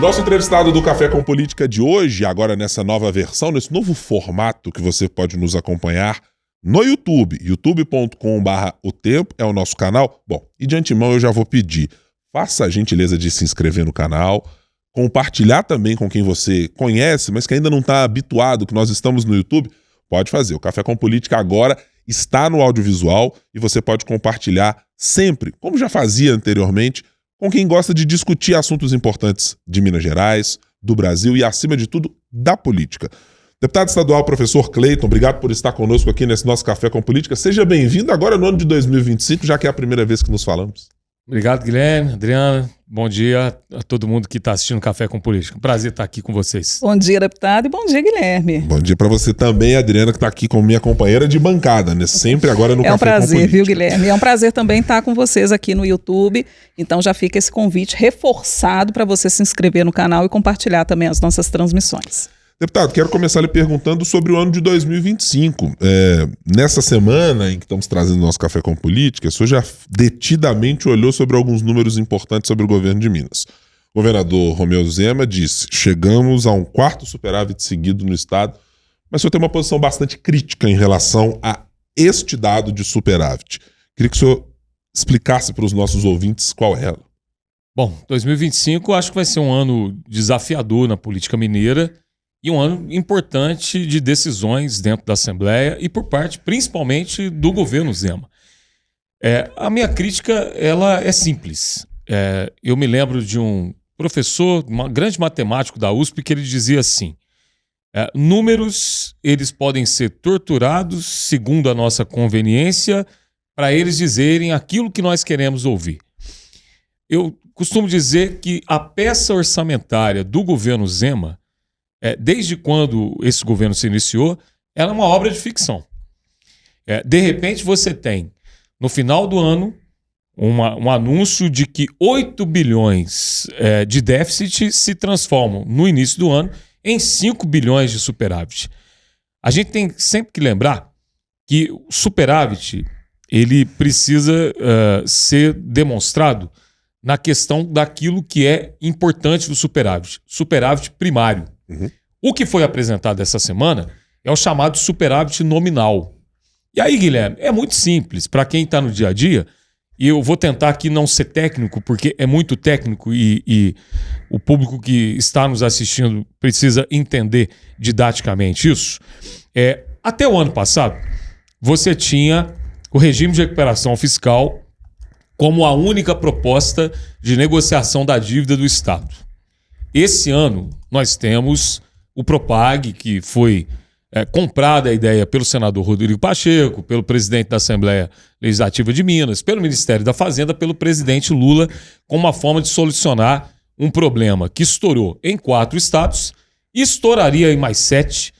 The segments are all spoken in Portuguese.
nosso entrevistado do Café com Política de hoje, agora nessa nova versão, nesse novo formato que você pode nos acompanhar no YouTube, youtube.com/otempo é o nosso canal. Bom, e de antemão eu já vou pedir, faça a gentileza de se inscrever no canal, compartilhar também com quem você conhece, mas que ainda não está habituado que nós estamos no YouTube, pode fazer. O Café com Política agora está no audiovisual e você pode compartilhar sempre, como já fazia anteriormente, com quem gosta de discutir assuntos importantes de Minas Gerais, do Brasil e, acima de tudo, da política. Deputado estadual, professor Cleiton, obrigado por estar conosco aqui nesse nosso Café com Política. Seja bem-vindo agora no ano de 2025, já que é a primeira vez que nos falamos. Obrigado, Guilherme, Adriana. Bom dia a todo mundo que está assistindo Café com Política. Prazer estar aqui com vocês. Bom dia, deputado, e bom dia, Guilherme. Bom dia para você também, Adriana, que está aqui como minha companheira de bancada, né? Sempre agora no Café com Política. É um prazer, viu, Guilherme? É um prazer também estar com vocês aqui no YouTube. Então já fica esse convite reforçado para você se inscrever no canal e compartilhar também as nossas transmissões. Deputado, quero começar lhe perguntando sobre o ano de 2025. Nessa semana em que estamos trazendo nosso Café com Política, o senhor já detidamente olhou sobre alguns números importantes sobre o governo de Minas. O governador Romeu Zema disse: chegamos a um quarto superávit seguido no estado, mas o senhor tem uma posição bastante crítica em relação a este dado de superávit. Queria que o senhor explicasse para os nossos ouvintes qual é ela. Bom, 2025 acho que vai ser um ano desafiador na política mineira, e um ano importante de decisões dentro da Assembleia e por parte, principalmente, do governo Zema. A minha crítica ela é simples. Eu me lembro de um professor, um grande matemático da USP, que ele dizia assim: números eles podem ser torturados segundo a nossa conveniência para eles dizerem aquilo que nós queremos ouvir. Eu costumo dizer que a peça orçamentária do governo Zema, desde quando esse governo se iniciou, ela é uma obra de ficção. De repente você tem, no final do ano, um anúncio de que 8 bilhões de déficit se transformam, no início do ano, em 5 bilhões de superávit. A gente tem sempre que lembrar que o superávit ele precisa ser demonstrado na questão daquilo que é importante do superávit primário. Uhum. O que foi apresentado essa semana é o chamado superávit nominal. E aí, Guilherme, é muito simples. Para quem está no dia a dia, e eu vou tentar aqui não ser técnico, porque é muito técnico e o público que está nos assistindo precisa entender didaticamente isso. Até o ano passado, você tinha o regime de recuperação fiscal como a única proposta de negociação da dívida do Estado. Esse ano, nós temos o Propag, que foi comprada a ideia pelo senador Rodrigo Pacheco, pelo presidente da Assembleia Legislativa de Minas, pelo Ministério da Fazenda, pelo presidente Lula, como uma forma de solucionar um problema que estourou em 4 estados e estouraria em mais 7,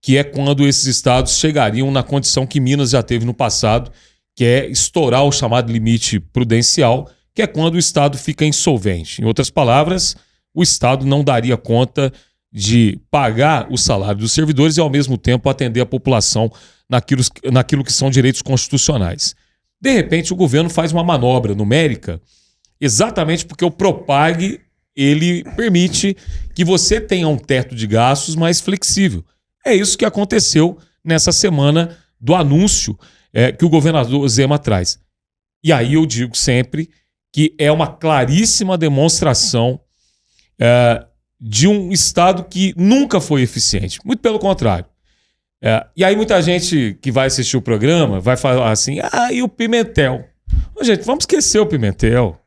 que é quando esses estados chegariam na condição que Minas já teve no passado, que é estourar o chamado limite prudencial, que é quando o estado fica insolvente. Em outras palavras, o Estado não daria conta de pagar o salário dos servidores e, ao mesmo tempo, atender a população naquilo que são direitos constitucionais. De repente, o governo faz uma manobra numérica exatamente porque o Propag ele permite que você tenha um teto de gastos mais flexível. É isso que aconteceu nessa semana do anúncio que o governador Zema traz. E aí eu digo sempre que é uma claríssima demonstração de um Estado que nunca foi eficiente. Muito pelo contrário. E aí muita gente que vai assistir o programa vai falar assim: e o Pimentel? Gente, vamos esquecer o Pimentel.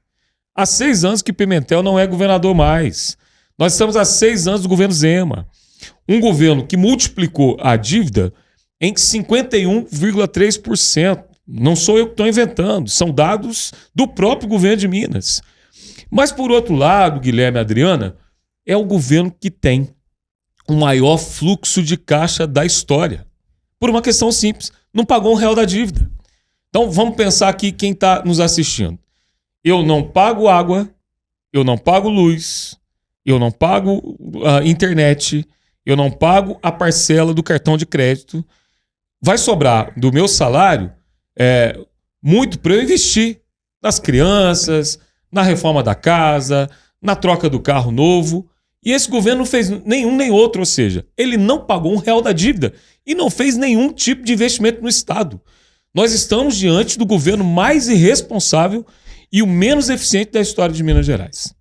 Há 6 anos que Pimentel não é governador mais. Nós estamos há 6 anos do governo Zema. Um governo que multiplicou a dívida em 51,3%. Não sou eu que estou inventando, são dados do próprio governo de Minas. Mas, por outro lado, Guilherme e Adriana, é o governo que tem o maior fluxo de caixa da história. Por uma questão simples, não pagou R$1 da dívida. Então, vamos pensar aqui quem está nos assistindo. Eu não pago água, eu não pago luz, eu não pago a internet, eu não pago a parcela do cartão de crédito. Vai sobrar do meu salário muito para eu investir nas crianças, na reforma da casa, na troca do carro novo. E esse governo não fez nenhum nem outro, ou seja, ele não pagou R$1 da dívida e não fez nenhum tipo de investimento no Estado. Nós estamos diante do governo mais irresponsável e o menos eficiente da história de Minas Gerais.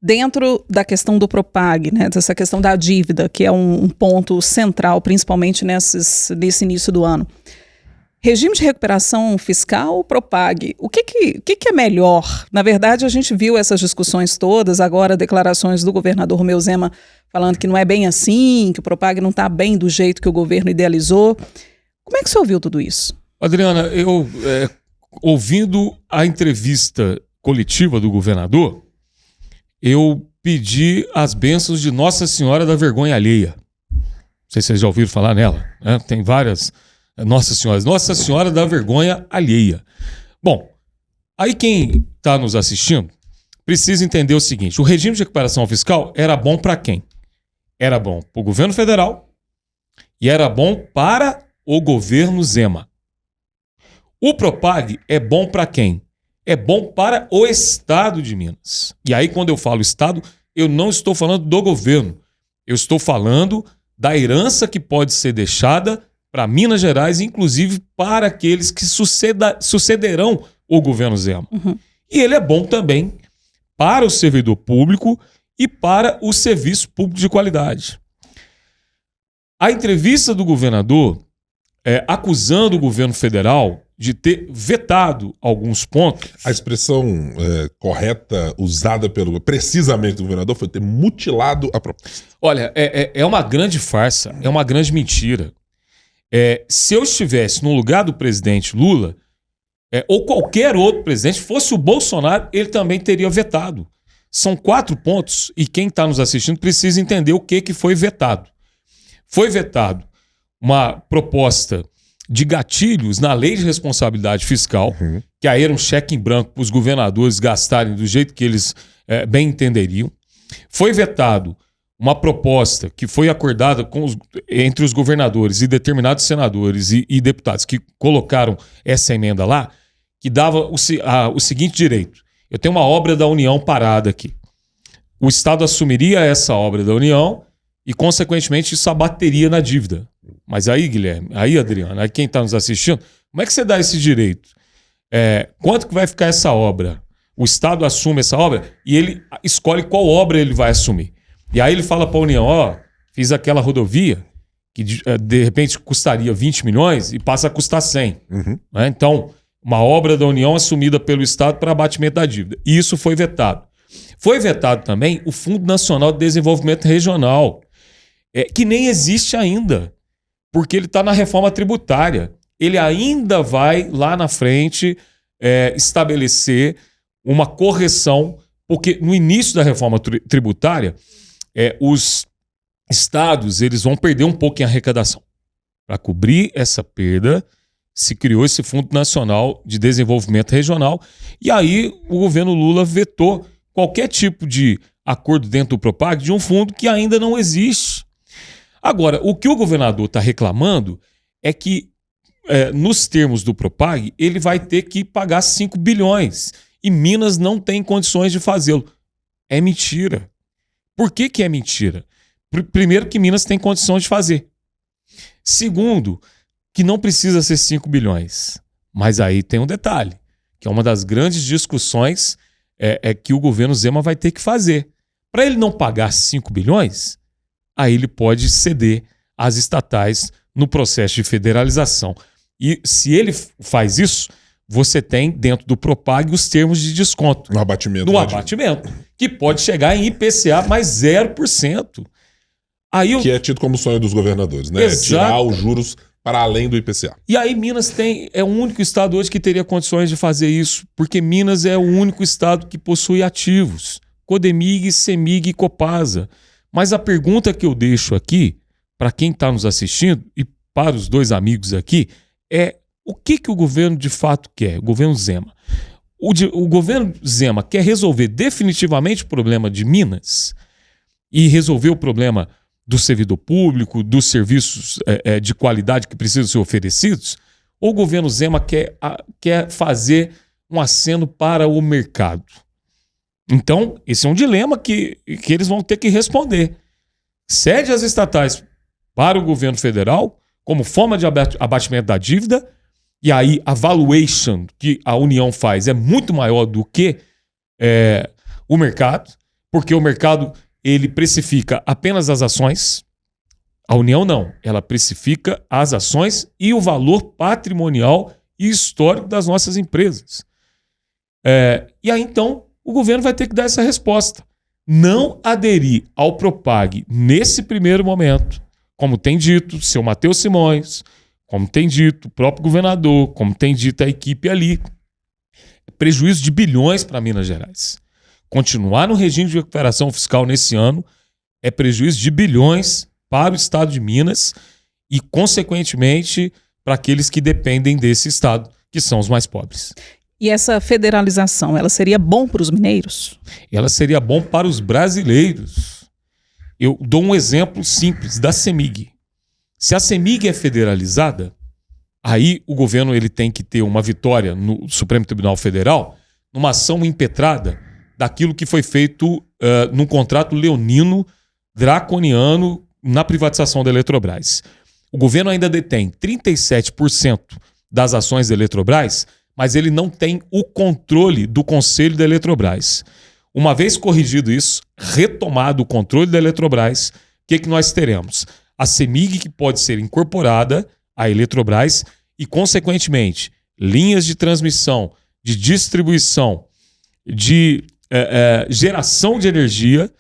Dentro da questão do Propag, né, dessa questão da dívida, que é um ponto central, principalmente nesse início do ano. Regime de recuperação fiscal ou Propag? O que é melhor? Na verdade, a gente viu essas discussões todas, agora declarações do governador Romeu Zema falando que não é bem assim, que o Propag não está bem do jeito que o governo idealizou. Como é que você ouviu tudo isso? Adriana, eu ouvindo a entrevista coletiva do governador, eu pedi as bênçãos de Nossa Senhora da Vergonha Alheia. Não sei se vocês já ouviram falar nela, né? Tem várias Nossa Senhora. Nossa Senhora da Vergonha Alheia. Bom, aí quem está nos assistindo precisa entender o seguinte: o regime de recuperação fiscal era bom para quem? Era bom para o governo federal e era bom para o governo Zema. O Propag é bom para quem? É bom para o Estado de Minas. E aí, quando eu falo Estado, eu não estou falando do governo. Eu estou falando da herança que pode ser deixada para Minas Gerais, inclusive para aqueles que sucederão o governo Zema. Uhum. E ele é bom também para o servidor público e para o serviço público de qualidade. A entrevista do governador acusando o governo federal de ter vetado alguns pontos. A expressão correta usada precisamente do governador foi ter mutilado a proposta. Olha, é uma grande farsa, é uma grande mentira. Se eu estivesse no lugar do presidente Lula, ou qualquer outro presidente, fosse o Bolsonaro, ele também teria vetado. São 4 pontos e quem está nos assistindo precisa entender o que foi vetado. Foi vetado uma proposta de gatilhos na lei de responsabilidade fiscal, que aí era um cheque em branco para os governadores gastarem do jeito que eles bem entenderiam. Foi vetado uma proposta que foi acordada entre os governadores e determinados senadores e deputados que colocaram essa emenda lá, que dava o seguinte direito: eu tenho uma obra da União parada aqui. O Estado assumiria essa obra da União e, consequentemente, isso abateria na dívida. Mas aí, Guilherme, aí, Adriano, aí quem está nos assistindo, como é que você dá esse direito? Quanto que vai ficar essa obra? O Estado assume essa obra e ele escolhe qual obra ele vai assumir. E aí ele fala para a União, fiz aquela rodovia que de repente custaria 20 milhões e passa a custar 100. Né? Então, uma obra da União assumida pelo Estado para abatimento da dívida. E isso foi vetado. Foi vetado também o Fundo Nacional de Desenvolvimento Regional, que nem existe ainda, porque ele está na reforma tributária. Ele ainda vai, lá na frente, estabelecer uma correção, porque no início da reforma tributária, os estados eles vão perder um pouco em arrecadação. Para cobrir essa perda, se criou esse Fundo Nacional de Desenvolvimento Regional, e aí o governo Lula vetou qualquer tipo de acordo dentro do Propag de um fundo que ainda não existe. Agora, o que o governador está reclamando é que, nos termos do Propag, ele vai ter que pagar 5 bilhões e Minas não tem condições de fazê-lo. É mentira. Por que é mentira? Primeiro, que Minas tem condições de fazer. Segundo, que não precisa ser 5 bilhões. Mas aí tem um detalhe, que é uma das grandes discussões que o governo Zema vai ter que fazer. Para ele não pagar 5 bilhões, aí ele pode ceder às estatais no processo de federalização. E se ele faz isso, você tem dentro do Propag os termos de desconto. No abatimento. No abatimento, que pode chegar em IPCA mais 0%. Aí que é tido como sonho dos governadores, né? Exato. Tirar os juros para além do IPCA. E aí Minas é o único estado hoje que teria condições de fazer isso, porque Minas é o único estado que possui ativos. Codemig, Semig e Copasa. Mas a pergunta que eu deixo aqui, para quem está nos assistindo e para os dois amigos aqui, é o que o governo de fato quer, o governo Zema. O governo Zema quer resolver definitivamente o problema de Minas e resolver o problema do servidor público, dos serviços de qualidade que precisam ser oferecidos, ou o governo Zema quer fazer um aceno para o mercado? Então, esse é um dilema que eles vão ter que responder. Cede as estatais para o governo federal como forma de abatimento da dívida, e aí a valuation que a União faz é muito maior do que o mercado, porque o mercado ele precifica apenas as ações, a União não, ela precifica as ações e o valor patrimonial e histórico das nossas empresas. E aí então o governo vai ter que dar essa resposta. Não aderir ao Propag nesse primeiro momento, como tem dito o seu Matheus Simões, como tem dito o próprio governador, como tem dito a equipe ali, é prejuízo de bilhões para Minas Gerais. Continuar no regime de recuperação fiscal nesse ano é prejuízo de bilhões para o estado de Minas e, consequentemente, para aqueles que dependem desse estado, que são os mais pobres. E essa federalização, ela seria bom para os mineiros? Ela seria bom para os brasileiros. Eu dou um exemplo simples da CEMIG. Se a CEMIG é federalizada, aí o governo ele tem que ter uma vitória no Supremo Tribunal Federal numa ação impetrada daquilo que foi feito num contrato leonino, draconiano, na privatização da Eletrobras. O governo ainda detém 37% das ações da Eletrobras, mas ele não tem o controle do conselho da Eletrobras. Uma vez corrigido isso, retomado o controle da Eletrobras, o que nós teremos? A CEMIG, que pode ser incorporada à Eletrobras e, consequentemente, linhas de transmissão, de distribuição, de geração de energia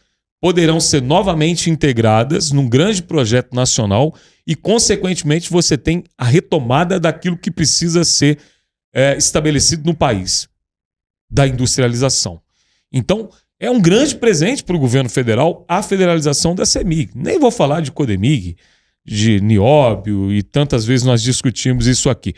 poderão ser novamente integradas num grande projeto nacional e, consequentemente, você tem a retomada daquilo que precisa ser estabelecido no país, da industrialização. Então, é um grande presente para o governo federal a federalização da CEMIG. Nem vou falar de Codemig, de Nióbio, e tantas vezes nós discutimos isso aqui.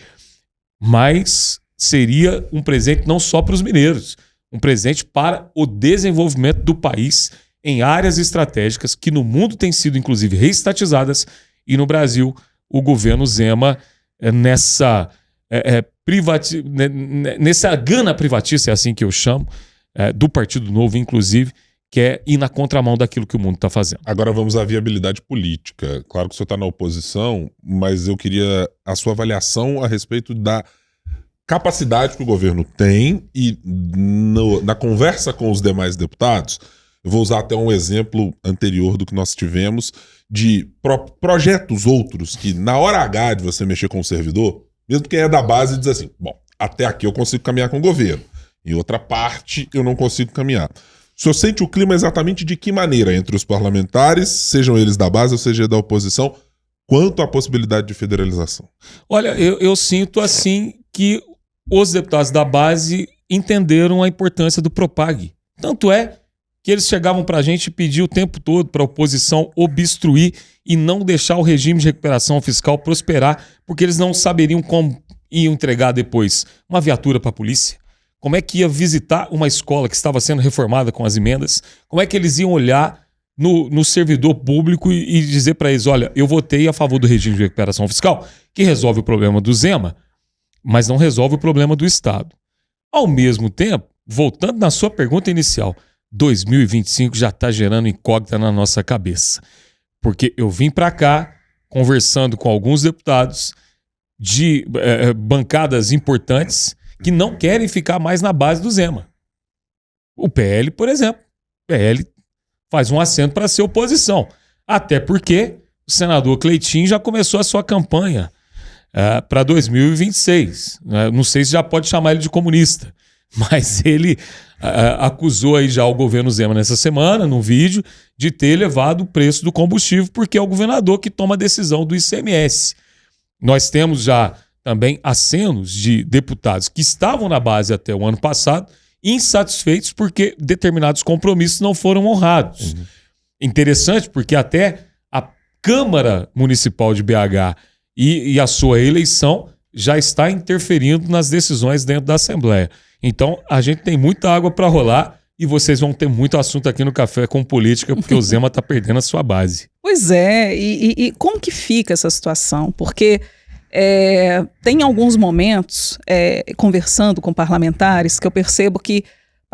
Mas seria um presente não só para os mineiros, um presente para o desenvolvimento do país em áreas estratégicas que no mundo têm sido, inclusive, reestatizadas, e no Brasil o governo Zema nessa gana privatista, é assim que eu chamo, do Partido Novo, inclusive, que é ir na contramão daquilo que o mundo está fazendo. Agora vamos à viabilidade política. Claro que o senhor está na oposição, mas eu queria a sua avaliação a respeito da capacidade que o governo tem e na conversa com os demais deputados. Eu vou usar até um exemplo anterior do que nós tivemos de projetos outros que, na hora H de você mexer com o servidor, mesmo quem é da base diz assim, bom, até aqui eu consigo caminhar com o governo. Em outra parte, eu não consigo caminhar. O senhor sente o clima exatamente de que maneira entre os parlamentares, sejam eles da base ou seja da oposição, quanto à possibilidade de federalização? Olha, eu sinto assim que os deputados da base entenderam a importância do Propag. Tanto é que eles chegavam para a gente e pediam o tempo todo para a oposição obstruir e não deixar o regime de recuperação fiscal prosperar, porque eles não saberiam como iam entregar depois uma viatura para a polícia. Como é que ia visitar uma escola que estava sendo reformada com as emendas? Como é que eles iam olhar no servidor público e dizer para eles, olha, eu votei a favor do regime de recuperação fiscal, que resolve o problema do Zema, mas não resolve o problema do Estado. Ao mesmo tempo, voltando na sua pergunta inicial, 2025 já está gerando incógnita na nossa cabeça. Porque eu vim para cá conversando com alguns deputados de bancadas importantes que não querem ficar mais na base do Zema. O PL, por exemplo. O PL faz um acento para ser oposição. Até porque o senador Cleitinho já começou a sua campanha para 2026. Não sei se já pode chamar ele de comunista, mas ele acusou aí já o governo Zema nessa semana, num vídeo, de ter elevado o preço do combustível, porque é o governador que toma a decisão do ICMS. Nós temos já também acenos de deputados que estavam na base até o ano passado, insatisfeitos porque determinados compromissos não foram honrados. Uhum. Interessante porque até a Câmara Municipal de BH e a sua eleição já está interferindo nas decisões dentro da Assembleia. Então, a gente tem muita água para rolar e vocês vão ter muito assunto aqui no Café com Política, porque o Zema está perdendo a sua base. Pois é, e como que fica essa situação? Porque tem alguns momentos, conversando com parlamentares, que eu percebo que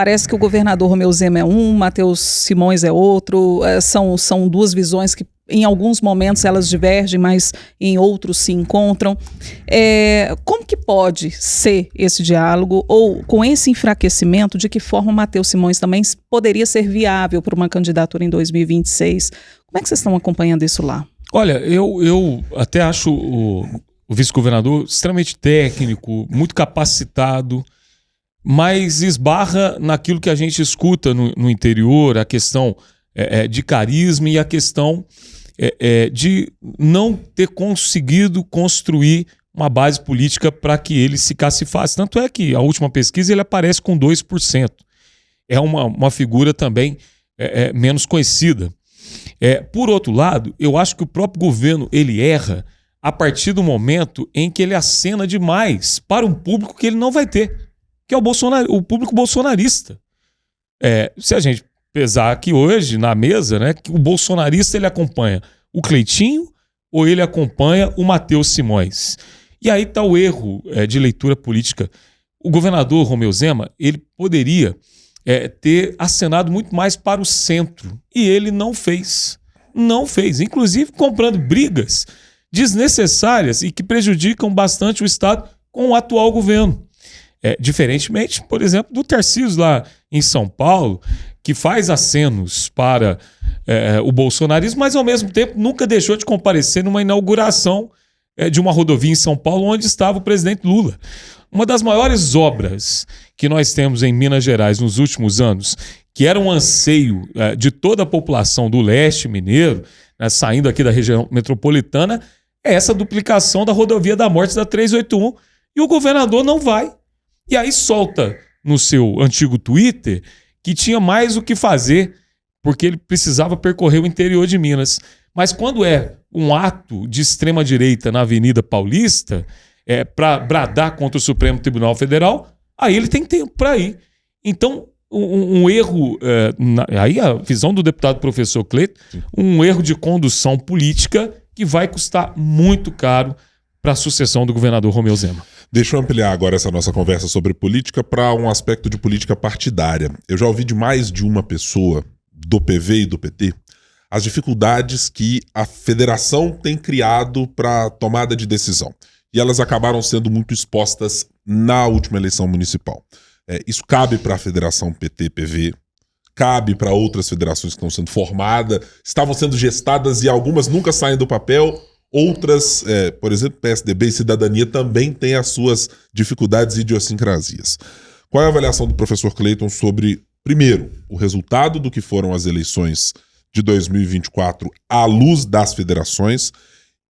Parece que o governador Romeu Zema é um, Matheus Simões é outro, são duas visões que em alguns momentos elas divergem, mas em outros se encontram. Como que pode ser esse diálogo, ou com esse enfraquecimento, de que forma o Matheus Simões também poderia ser viável para uma candidatura em 2026? Como é que vocês estão acompanhando isso lá? Olha, eu até acho o vice-governador extremamente técnico, muito capacitado, mas esbarra naquilo que a gente escuta no interior, a questão de carisma e a questão de não ter conseguido construir uma base política para que ele se cacifasse. Tanto é que a última pesquisa ele aparece com 2%. É uma figura também menos conhecida. Por outro lado, eu acho que o próprio governo ele erra a partir do momento em que ele acena demais para um público que ele não vai ter, que é o público bolsonarista. Se a gente pesar aqui hoje na mesa, né, que o bolsonarista ele acompanha o Cleitinho ou ele acompanha o Matheus Simões. E aí está o erro de leitura política. O governador Romeu Zema ele poderia ter acenado muito mais para o centro e ele não fez. Não fez, inclusive comprando brigas desnecessárias e que prejudicam bastante o Estado com o atual governo. Diferentemente, por exemplo, do Tarcísio lá em São Paulo, que faz acenos para o bolsonarismo, mas ao mesmo tempo nunca deixou de comparecer numa inauguração de uma rodovia em São Paulo onde estava o presidente Lula. Uma das maiores obras que nós temos em Minas Gerais nos últimos anos, que era um anseio de toda a população do leste mineiro, né, saindo aqui da região metropolitana, é essa duplicação da rodovia da morte da 381, e o governador não vai. E aí solta no seu antigo Twitter que tinha mais o que fazer, porque ele precisava percorrer o interior de Minas. Mas quando é um ato de extrema-direita na Avenida Paulista, para bradar contra o Supremo Tribunal Federal, aí ele tem tempo para ir. Então, um erro, aí a visão do deputado professor Cleiton, um erro de condução política que vai custar muito caro para a sucessão do governador Romeu Zema. Deixa eu ampliar agora essa nossa conversa sobre política para um aspecto de política partidária. Eu já ouvi de mais de uma pessoa do PV e do PT as dificuldades que a federação tem criado para a tomada de decisão. E elas acabaram sendo muito expostas na última eleição municipal. Isso cabe para a federação PT-PV, cabe para outras federações que estão sendo formadas, estavam sendo gestadas e algumas nunca saem do papel. Outras, por exemplo, PSDB e Cidadania também têm as suas dificuldades e idiosincrasias. Qual é a avaliação do professor Cleiton sobre, primeiro, o resultado do que foram as eleições de 2024 à luz das federações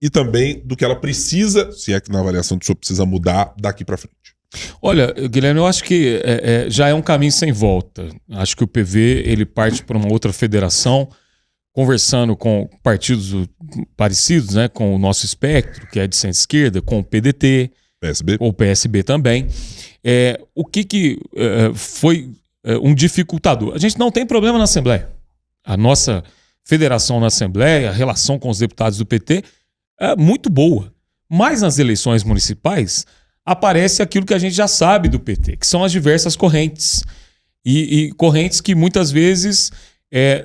e também do que ela precisa, se é que na avaliação do senhor precisa mudar daqui para frente? Olha, Guilherme, eu acho que já é um caminho sem volta. Acho que o PV ele parte para uma outra federação, conversando com partidos parecidos, né, com o nosso espectro, que é de centro-esquerda, com o PDT, PSB. ou o PSB também. O que foi um dificultador? A gente não tem problema na Assembleia. A nossa federação na Assembleia, a relação com os deputados do PT é muito boa. Mas nas eleições municipais aparece aquilo que a gente já sabe do PT, que são as diversas correntes. E correntes que muitas vezes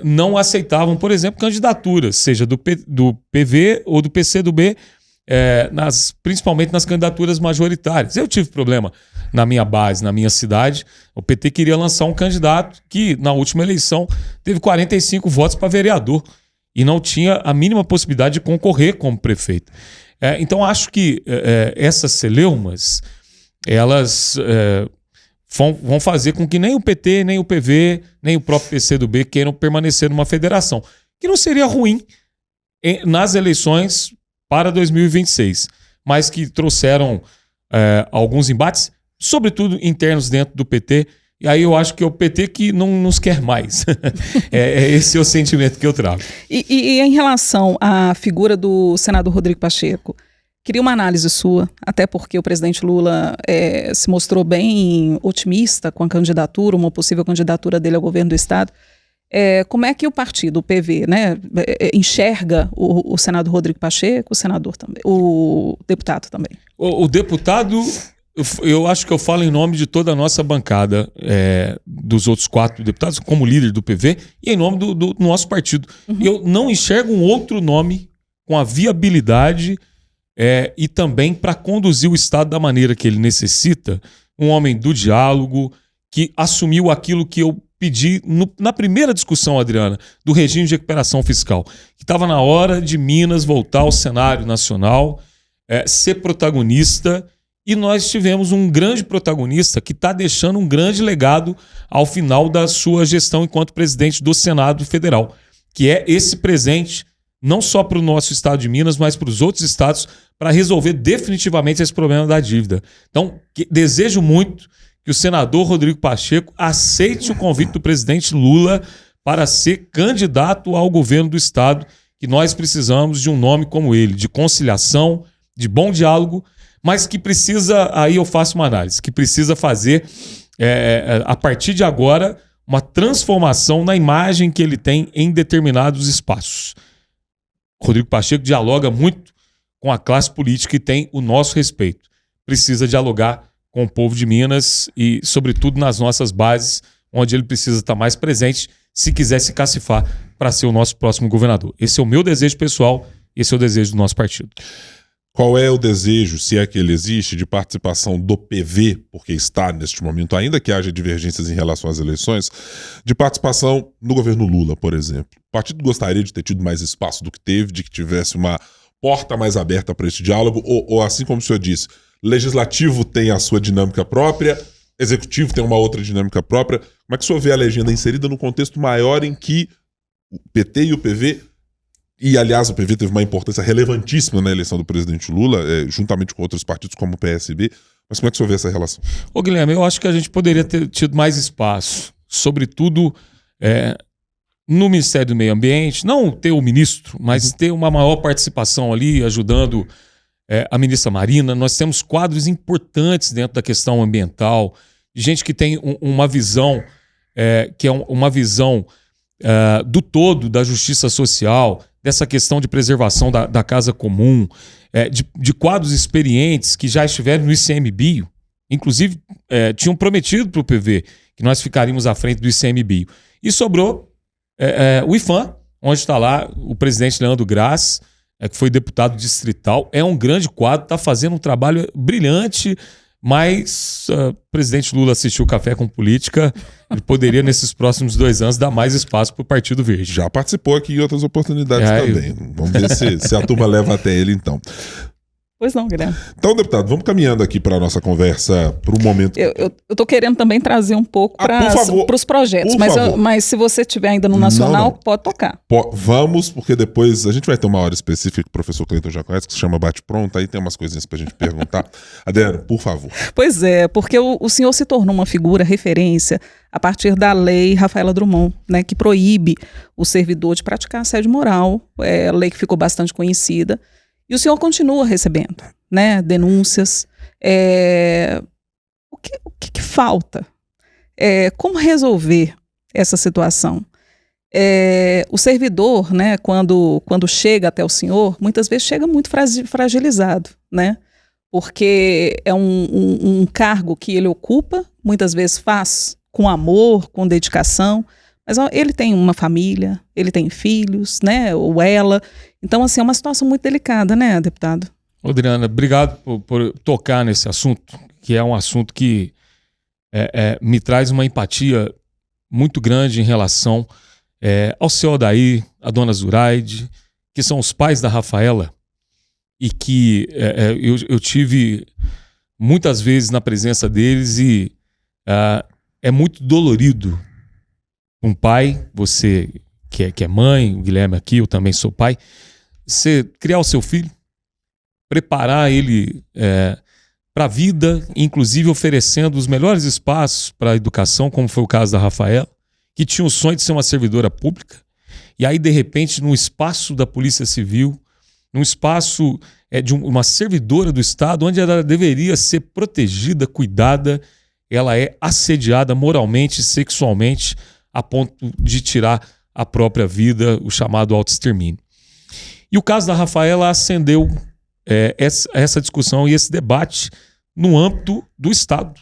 não aceitavam, por exemplo, candidaturas, seja do PV ou do PCdoB, principalmente nas candidaturas majoritárias. Eu tive problema na minha base, na minha cidade. O PT queria lançar um candidato que, na última eleição, teve 45 votos para vereador e não tinha a mínima possibilidade de concorrer como prefeito. Então, acho que essas celeumas, elas vão fazer com que nem o PT, nem o PV, nem o próprio PCdoB queiram permanecer numa federação, que não seria ruim nas eleições para 2026, mas que trouxeram alguns embates, sobretudo internos dentro do PT, e aí eu acho que é o PT que não nos quer mais. Esse é o sentimento que eu trago. E em relação à figura do senador Rodrigo Pacheco, queria uma análise sua, até porque o presidente Lula se mostrou bem otimista com a candidatura, uma possível candidatura dele ao governo do Estado. Como é que o partido, o PV, né, enxerga o senador Rodrigo Pacheco, o senador também, o deputado também? O deputado Eu acho que eu falo em nome de toda a nossa bancada, dos outros 4 deputados, como líder do PV, e em nome do nosso partido. Eu não enxergo um outro nome com a viabilidade e também para conduzir o Estado da maneira que ele necessita, um homem do diálogo, que assumiu aquilo que eu pedi na primeira discussão, Adriana, do regime de recuperação fiscal, que estava na hora de Minas voltar ao cenário nacional, ser protagonista. E nós tivemos um grande protagonista que está deixando um grande legado ao final da sua gestão enquanto presidente do Senado Federal, que é esse presente, não só para o nosso estado de Minas, mas para os outros estados, para resolver definitivamente esse problema da dívida. Então, desejo muito que o senador Rodrigo Pacheco aceite o convite do presidente Lula para ser candidato ao governo do estado, que nós precisamos de um nome como ele, de conciliação, de bom diálogo, mas que precisa, aí eu faço uma análise, que precisa fazer, a partir de agora, uma transformação na imagem que ele tem em determinados espaços. Rodrigo Pacheco dialoga muito com a classe política e tem o nosso respeito. Precisa dialogar com o povo de Minas e, sobretudo, nas nossas bases, onde ele precisa estar mais presente se quiser se cacifar para ser o nosso próximo governador. Esse é o meu desejo pessoal, esse é o desejo do nosso partido. Qual é o desejo, se é que ele existe, de participação do PV, porque está neste momento, ainda que haja divergências em relação às eleições, de participação no governo Lula, por exemplo? O partido gostaria de ter tido mais espaço do que teve, de que tivesse uma porta mais aberta para esse diálogo, ou assim como o senhor disse, legislativo tem a sua dinâmica própria, executivo tem uma outra dinâmica própria. Como é que o senhor vê a legenda inserida no contexto maior em que o PT e o PV... E, aliás, o PV teve uma importância relevantíssima na eleição do presidente Lula, juntamente com outros partidos como o PSB. Mas como é que o senhor vê essa relação? Ô, Guilherme, eu acho que a gente poderia ter tido mais espaço, sobretudo no Ministério do Meio Ambiente, não ter o ministro, mas ter uma maior participação ali, ajudando a ministra Marina. Nós temos quadros importantes dentro da questão ambiental, de gente que tem uma visão, que é uma visão do todo da justiça social, dessa questão de preservação da casa comum, de quadros experientes que já estiveram no ICMBio, inclusive tinham prometido para o PV que nós ficaríamos à frente do ICMBio. E sobrou o IFAM, onde está lá o presidente Leandro Graz, que foi deputado distrital. É um grande quadro, está fazendo um trabalho brilhante, mas o presidente Lula assistiu Café com Política, ele poderia, nesses próximos 2 anos, dar mais espaço para o Partido Verde. Já participou aqui em outras oportunidades também. Vamos ver se a turma leva até ele, então. Pois não, Guilherme. Então, deputado, vamos caminhando aqui para a nossa conversa, para o momento... Eu estou querendo também trazer um pouco para os projetos, mas se você estiver ainda no Nacional, pode tocar. Vamos, porque depois a gente vai ter uma hora específica que o professor Cleiton já conhece, que se chama Bate Pronto, aí tem umas coisinhas para a gente perguntar. Adriano, por favor. Pois é, porque o senhor se tornou uma figura referência a partir da lei Rafaela Drummond, né, que proíbe o servidor de praticar assédio moral, lei que ficou bastante conhecida. E o senhor continua recebendo, né, denúncias. O que falta? Como resolver essa situação? O servidor, né, quando chega até o senhor, muitas vezes chega muito fragilizado, né? Porque é um cargo que ele ocupa, muitas vezes faz com amor, com dedicação, mas ele tem uma família, ele tem filhos, né, ou ela. Então, assim, é uma situação muito delicada, né, deputado? Adriana, obrigado por tocar nesse assunto, que é um assunto que me traz uma empatia muito grande em relação ao seu Odair, a dona Zuraide, que são os pais da Rafaela, e que eu tive muitas vezes na presença deles e é muito dolorido. Um pai, você que é mãe, o Guilherme aqui, eu também sou pai, você criar o seu filho, preparar ele para a vida, inclusive oferecendo os melhores espaços para a educação, como foi o caso da Rafaela, que tinha o sonho de ser uma servidora pública, e aí, de repente, no espaço da Polícia Civil, num espaço de uma servidora do Estado, onde ela deveria ser protegida, cuidada, ela é assediada moralmente e sexualmente, a ponto de tirar a própria vida, o chamado autoextermínio. E o caso da Rafaela acendeu essa discussão e esse debate no âmbito do Estado.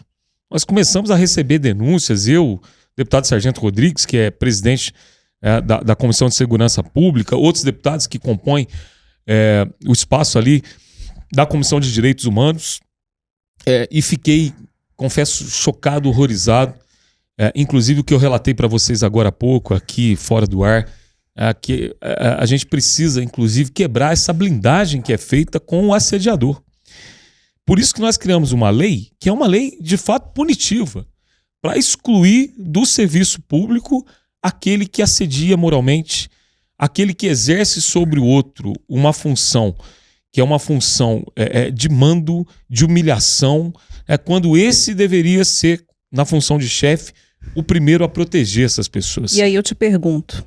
Nós começamos a receber denúncias, eu, deputado Sargento Rodrigues, que é presidente da Comissão de Segurança Pública, outros deputados que compõem o espaço ali da Comissão de Direitos Humanos, e fiquei, confesso, chocado, horrorizado. Inclusive o que eu relatei para vocês agora há pouco, aqui fora do ar, que a gente precisa, inclusive, quebrar essa blindagem que é feita com o assediador. Por isso que nós criamos uma lei, que é uma lei de fato punitiva, para excluir do serviço público aquele que assedia moralmente, aquele que exerce sobre o outro uma função, que é uma função de mando, de humilhação, quando esse deveria ser, na função de chefe, o primeiro a proteger essas pessoas. E aí eu te pergunto,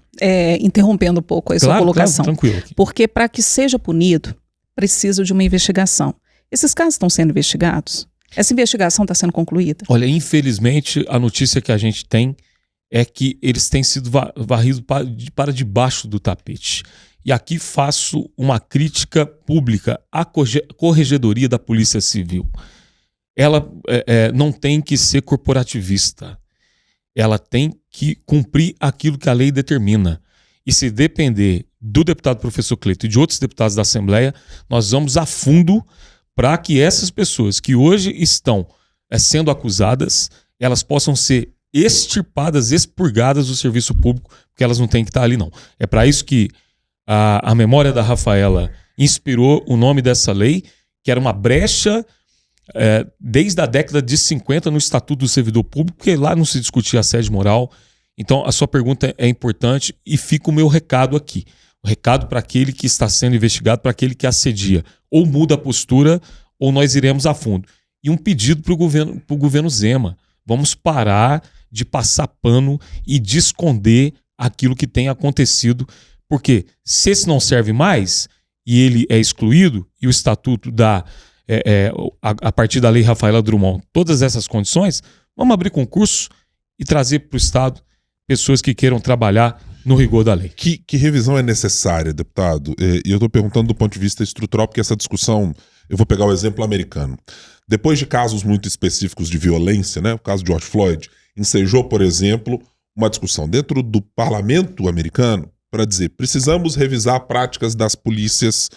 interrompendo um pouco a sua colocação, claro, tranquilo aqui. Porque para que seja punido, precisa de uma investigação. Esses casos estão sendo investigados? Essa investigação está sendo concluída? Olha, infelizmente, a notícia que a gente tem é que eles têm sido varridos para debaixo do tapete. E aqui faço uma crítica pública à Corregedoria da Polícia Civil. Ela não tem que ser corporativista. Ela tem que cumprir aquilo que a lei determina. E se depender do deputado professor Cleito e de outros deputados da Assembleia, nós vamos a fundo para que essas pessoas que hoje estão sendo acusadas, elas possam ser extirpadas, expurgadas do serviço público, porque elas não têm que estar ali, não. É para isso que a memória da Rafaela inspirou o nome dessa lei, que era uma brecha desde a década de 50 no Estatuto do Servidor Público, porque lá não se discutia assédio moral. Então, a sua pergunta é importante e fica o meu recado aqui. O recado para aquele que está sendo investigado, para aquele que assedia. Ou muda a postura, ou nós iremos a fundo. E um pedido para o governo Zema. Vamos parar de passar pano e de esconder aquilo que tem acontecido. Porque se esse não serve mais, e ele é excluído, e o Estatuto dá, a partir da Lei Rafaela Drummond, todas essas condições, vamos abrir concurso e trazer para o Estado pessoas que queiram trabalhar no rigor da lei. Que revisão é necessária, deputado? E eu estou perguntando do ponto de vista estrutural, porque essa discussão, eu vou pegar o exemplo americano. Depois de casos muito específicos de violência, né, o caso de George Floyd, ensejou, por exemplo, uma discussão dentro do parlamento americano para dizer, precisamos revisar práticas das polícias.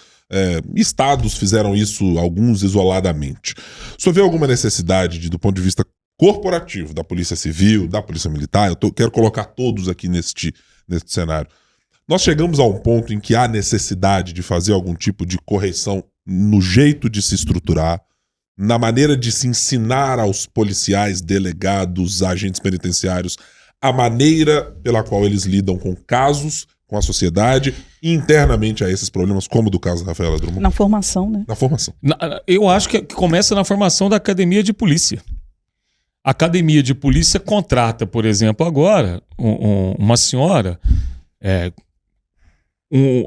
Estados fizeram isso, alguns isoladamente. O senhor vê alguma necessidade, do ponto de vista corporativo, da Polícia Civil, da Polícia Militar? Quero colocar todos aqui neste cenário. Nós chegamos a um ponto em que há necessidade de fazer algum tipo de correção no jeito de se estruturar, na maneira de se ensinar aos policiais, delegados, agentes penitenciários, a maneira pela qual eles lidam com casos, com a sociedade, e internamente a esses problemas, como do caso da Rafaela Drummond. Na formação, né? Na formação. Eu acho que começa na formação da Academia de Polícia. A Academia de Polícia contrata, por exemplo, agora, uma senhora,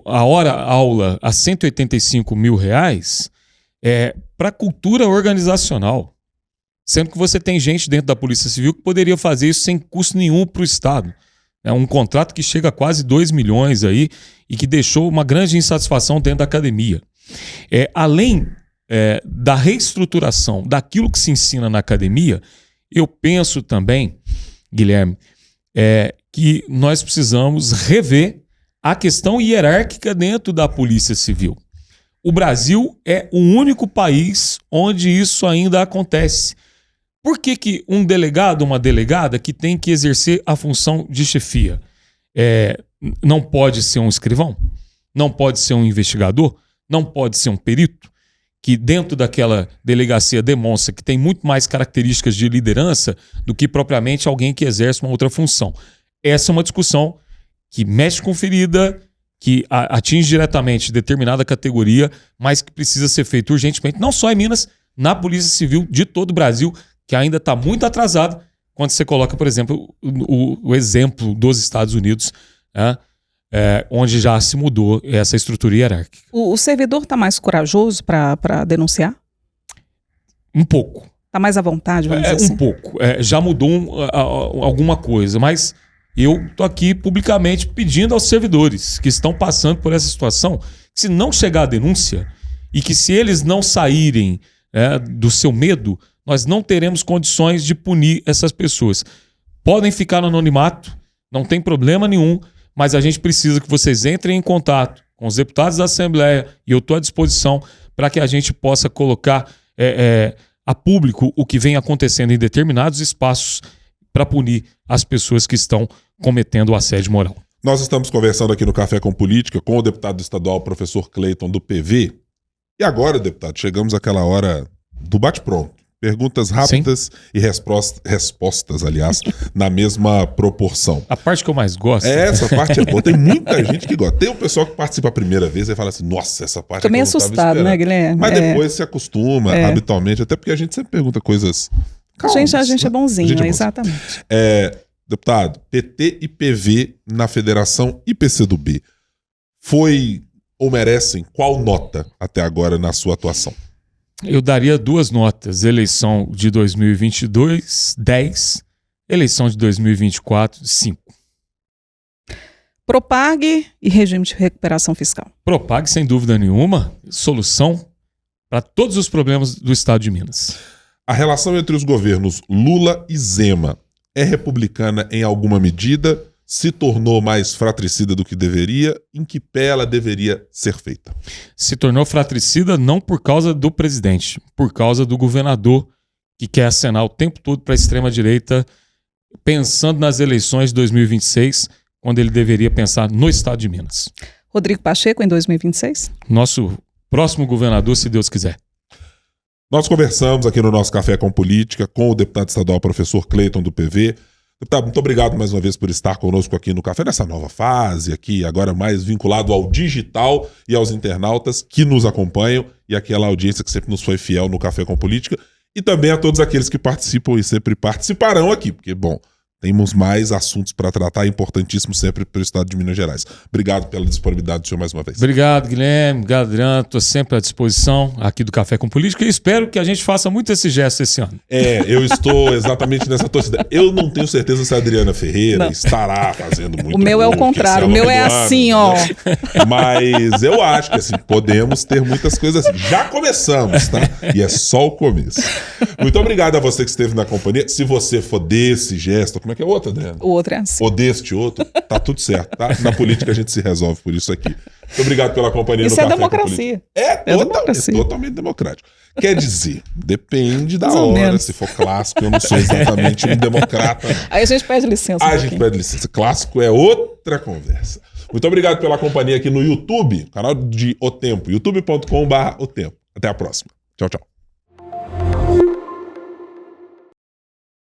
a hora-aula a R$185 mil para cultura organizacional. Sendo que você tem gente dentro da Polícia Civil que poderia fazer isso sem custo nenhum para o Estado. É um contrato que chega a quase 2 milhões aí e que deixou uma grande insatisfação dentro da academia. Além da reestruturação daquilo que se ensina na academia, eu penso também, Guilherme, que nós precisamos rever a questão hierárquica dentro da Polícia Civil. O Brasil é o único país onde isso ainda acontece. Por que um delegado, uma delegada que tem que exercer a função de chefia não pode ser um escrivão? Não pode ser um investigador? Não pode ser um perito? Que dentro daquela delegacia demonstra que tem muito mais características de liderança do que propriamente alguém que exerce uma outra função. Essa é uma discussão que mexe com ferida, que atinge diretamente determinada categoria, mas que precisa ser feito urgentemente, não só em Minas, na Polícia Civil de todo o Brasil, que ainda está muito atrasado quando você coloca, por exemplo, o exemplo dos Estados Unidos, onde já se mudou essa estrutura hierárquica. O servidor está mais corajoso para denunciar? Um pouco. Está mais à vontade, vamos dizer assim? Um pouco. Já mudou alguma coisa, mas eu estou aqui publicamente pedindo aos servidores que estão passando por essa situação, que se não chegar a denúncia e que se eles não saírem do seu medo, nós não teremos condições de punir essas pessoas. Podem ficar no anonimato, não tem problema nenhum, mas a gente precisa que vocês entrem em contato com os deputados da Assembleia, e eu estou à disposição para que a gente possa colocar a público o que vem acontecendo em determinados espaços para punir as pessoas que estão cometendo o assédio moral. Nós estamos conversando aqui no Café com Política com o deputado estadual, professor Cleiton, do PV. E agora, deputado, chegamos àquela hora do bate-pronto. Perguntas rápidas e respostas, aliás, na mesma proporção. A parte que eu mais gosto. Essa parte é boa. Tem muita gente que gosta. Tem o pessoal que participa a primeira vez e fala assim, nossa, essa parte Tô meio assustado, né, Guilherme? Mas depois se acostuma, habitualmente, até porque a gente sempre pergunta coisas calmas. A gente é bonzinho, exatamente. Deputado, PT e PV na federação e PCdoB foi ou merecem qual nota até agora na sua atuação? Eu daria 2 notas. Eleição de 2022, 10. Eleição de 2024, 5. Propag e regime de recuperação fiscal. Propag, sem dúvida nenhuma, solução para todos os problemas do estado de Minas. A relação entre os governos Lula e Zema é republicana em alguma medida? Se tornou mais fratricida do que deveria? Em que pé ela deveria ser feita? Se tornou fratricida não por causa do presidente, por causa do governador que quer acenar o tempo todo para a extrema-direita, pensando nas eleições de 2026, quando ele deveria pensar no estado de Minas. Rodrigo Pacheco em 2026? Nosso próximo governador, se Deus quiser. Nós conversamos aqui no nosso Café com Política com o deputado estadual professor Cleiton do PV. Deputado, muito obrigado mais uma vez por estar conosco aqui no Café, nessa nova fase aqui, agora mais vinculado ao digital e aos internautas que nos acompanham e aquela audiência que sempre nos foi fiel no Café com Política, e também a todos aqueles que participam e sempre participarão aqui, porque, bom, temos mais assuntos para tratar, importantíssimos sempre para o estado de Minas Gerais. Obrigado pela disponibilidade do senhor mais uma vez. Obrigado, Guilherme. Obrigado, Adriano. Estou sempre à disposição aqui do Café com Política e espero que a gente faça muito esse gesto esse ano. Eu estou exatamente nessa torcida. Eu não tenho certeza se a Adriana Ferreira estará fazendo muito. O meu é o contrário. O meu é assim, ó. Mas eu acho que assim, podemos ter muitas coisas assim. Já começamos, tá? E é só o começo. Muito obrigado a você que esteve na companhia. Se você for desse gesto, como é que é o outro, Adriano? O outro é assim. Ou deste outro, tá tudo certo, tá? Na política a gente se resolve por isso aqui. Muito obrigado pela companhia no Café com Política. É totalmente democrático. Quer dizer, depende da hora. Se for clássico, eu não sou exatamente um democrata. Não. Aí a gente pede licença. A gente pede licença. Clássico é outra conversa. Muito obrigado pela companhia aqui no YouTube, canal de O Tempo, youtube.com/otempo. Até a próxima. Tchau, tchau.